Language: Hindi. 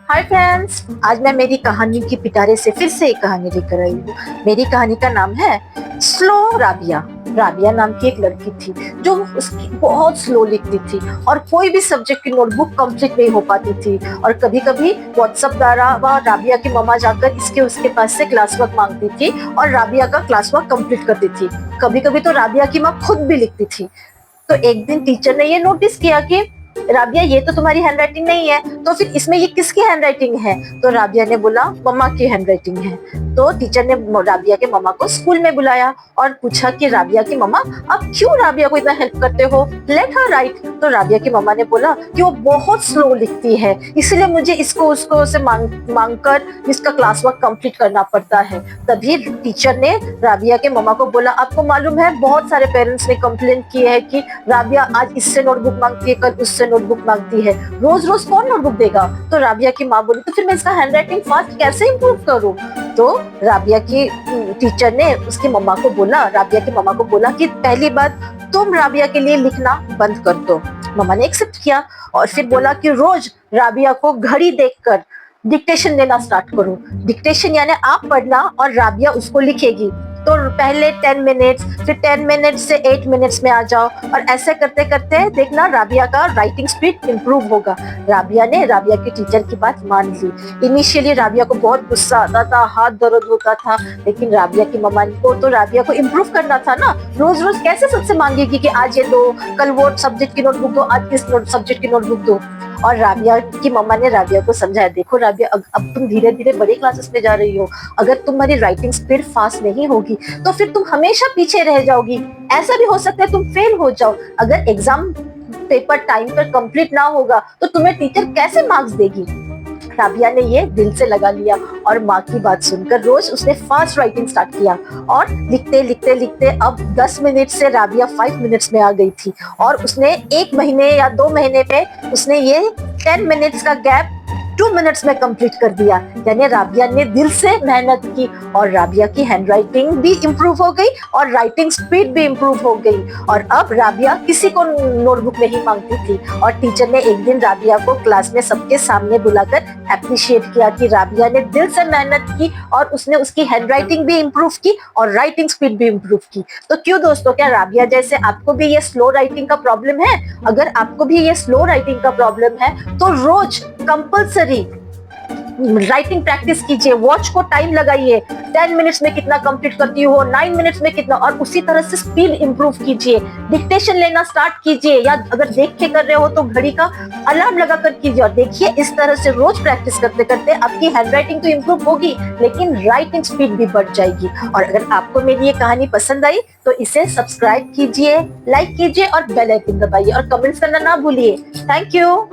हाय फ्रेंड्स, आज मैं मेरी कहानी की पिटारे से फिर से एक कहानी लेकर आई हूँ। मेरी कहानी का नाम है स्लो राबिया। राबिया नाम की एक लड़की थी जो उसकी बहुत स्लो लिखती थी और कोई भी सब्जेक्ट की नोटबुक कंप्लीट नहीं हो पाती थी। और कभी कभी व्हाट्सएप द्वारा वह राबिया की मम्मा जाकर इसके उसके पास से क्लास वर्क मांगती थी और राबिया का क्लास वर्क कंप्लीट करती थी। कभी कभी तो राबिया की माँ खुद भी लिखती थी। तो एक दिन टीचर ने ये नोटिस किया कि राबिया, ये तो तुम्हारी हैंडराइटिंग नहीं है, तो फिर इसमें ये किसकी हैंडराइटिंग है? तो राबिया ने बोला मम्मा की हैंडराइटिंग है। तो टीचर ने राबिया के मम्मा को स्कूल में बुलाया और पूछा कि राबिया की मम्मा, आप क्यों राबिया को इतना हेल्प करते हो? Let her right. तो राबिया की मम्मा ने बोला कि वो बहुत स्लो लिखती है, इसलिए मुझे इसको उसको से मांग कर इसका क्लास वर्क कंप्लीट करना पड़ता है। तभी टीचर ने राबिया के मम्मा को बोला, आपको मालूम है बहुत सारे पेरेंट्स ने कंप्लेंट किए है कि राबिया आज इससे नोटबुक मांगती है, कल उससे नोटबुक मांगती है, रोज रोज कौन नोटबुक देगा? तो राबिया की माँ बोली, तो फिर मैं इसका हैंडराइटिंग फास्ट कैसे इम्प्रूव करूँ? तो राबिया की टीचर ने उसकी मम्मा को बोला, राबिया की मम्मा को बोला कि पहली बात तुम राबिया के लिए लिखना बंद कर दो। मम्मा ने एक्सेप्ट किया और फिर बोला कि रोज राबिया को घड़ी देखकर डिक्टेशन देना स्टार्ट करो। डिक्टेशन यानी आप पढ़ना और राबिया उसको लिखेगी। तो पहले 10 मिनट्स, फिर 10 मिनट्स से 8 मिनट्स में आ जाओ और ऐसे करते करते देखना राबिया का राइटिंग स्पीड इंप्रूव होगा। राबिया ने राबिया की टीचर की बात मान ली। इनिशियली राबिया को बहुत गुस्सा आता था, हाथ दर्द होता था, लेकिन राबिया की मम्मा को तो राबिया को इम्प्रूव करना था ना। रोज रोज कैसे सबसे मांगेगी कि आज ये दो, कल वो सब्जेक्ट की नोटबुक दो, आज इस सब्जेक्ट की नोटबुक दो। और राबिया की मम्मा ने राबिया को समझाया, देखो राबिया, अब तुम धीरे धीरे बड़े क्लासेस में जा रही हो, अगर तुम्हारी राइटिंग स्पीड फास्ट नहीं होगी तो फिर तुम हमेशा पीछे रह जाओगी। ऐसा भी हो सकता है तुम फेल हो जाओ। अगर एग्जाम पेपर टाइम पर कंप्लीट ना होगा तो तुम्हें टीचर कैसे मार्क्स देगी? राबिया ने ये दिल से लगा लिया और माँ की बात सुनकर रोज उसने फास्ट राइटिंग स्टार्ट किया और लिखते लिखते लिखते अब 10 मिनट से राबिया 5 मिनट्स में आ गई थी। और उसने 1 महीने या 2 महीने पे उसने ये 10 मिनट्स का गैप 2 मिनट्स में कंप्लीट कर दिया। यानी राबिया ने दिल से मेहनत की और राबिया की हैंडराइटिंग भी इम्प्रूव हो गई और राइटिंग स्पीड भी इम्प्रूव हो गई। और अब राबिया किसी को नोटबुक नहीं मांगती थी। और टीचर ने एक दिन राबिया को क्लास में सबके सामने बुलाकर अप्रिशिएट किया कि राबिया ने दिल से मेहनत की और उसने उसकी हैंडराइटिंग भी इम्प्रूव की और राइटिंग स्पीड भी इम्प्रूव की। तो क्यों दोस्तों, क्या राबिया जैसे आपको भी ये स्लो राइटिंग का प्रॉब्लम है? अगर आपको भी ये स्लो राइटिंग का प्रॉब्लम है तो रोज कंपल्सरी राइटिंग प्रैक्टिस कीजिए। वॉच को टाइम लगाइए, 10 मिनट्स में कितना कंप्लीट करती हो, 9 मिनट्स में कितना, और उसी तरह से स्पीड इंप्रूव कीजिए। डिक्टेशन लेना स्टार्ट कीजिए, या अगर देख के कर रहे हो तो घड़ी का अलार्म लगा कर कीजिए। और देखिए, इस तरह से रोज प्रैक्टिस करते करते आपकी हैंडराइटिंग तो इंप्रूव होगी लेकिन राइटिंग स्पीड भी बढ़ जाएगी। और अगर आपको मेरी ये कहानी पसंद आई तो इसे सब्सक्राइब कीजिए, लाइक कीजिए और बेल आइकन दबाइए और कमेंट्स करना ना भूलिए। Thank you.